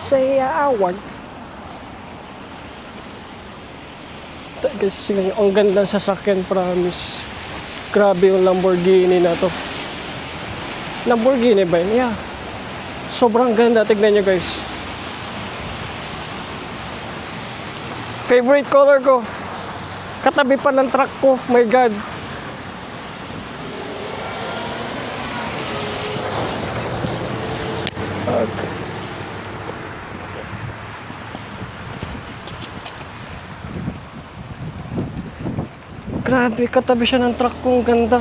sayawan. Guys, ang ganda ng sasakyan, promise. Grabe yung Lamborghini na to. Lamborghini ba yun? Yeah. Sobrang ganda. Tignan nyo guys. Favorite color ko. Katabi pa ng truck ko. My God. Okay. Grabe, katabi siya ng truck ko. Ang ganda.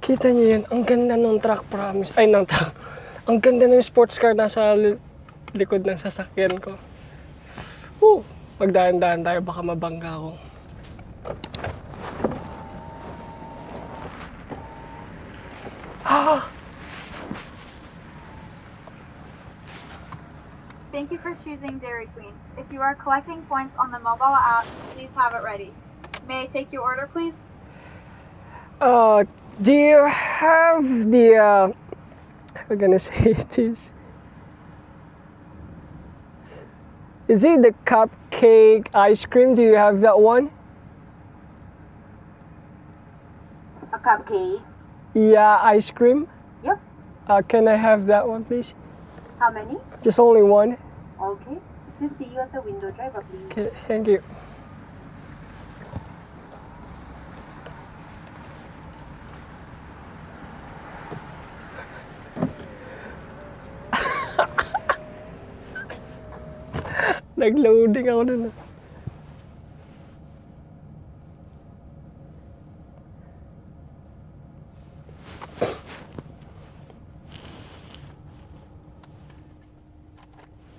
Kita niyo yun, ang ganda ng truck, promise. Ay, ng truck. Ang ganda ng sports car nasa likod ng sasakyan ko. Magdaan-daan tayo, baka mabangga ako. Thank you for choosing Dairy Queen. If you are collecting points on the mobile app, please have it ready. May I take your order, please? Do you have the, I'm gonna say this. Is it the cupcake ice cream? Do you have that one? A cupcake? Yeah, ice cream. Yep. Can I have that one, please? How many? Just only one. Okay. To see you at the window, driver, please. Okay, thank you. Nag-loading ako dun.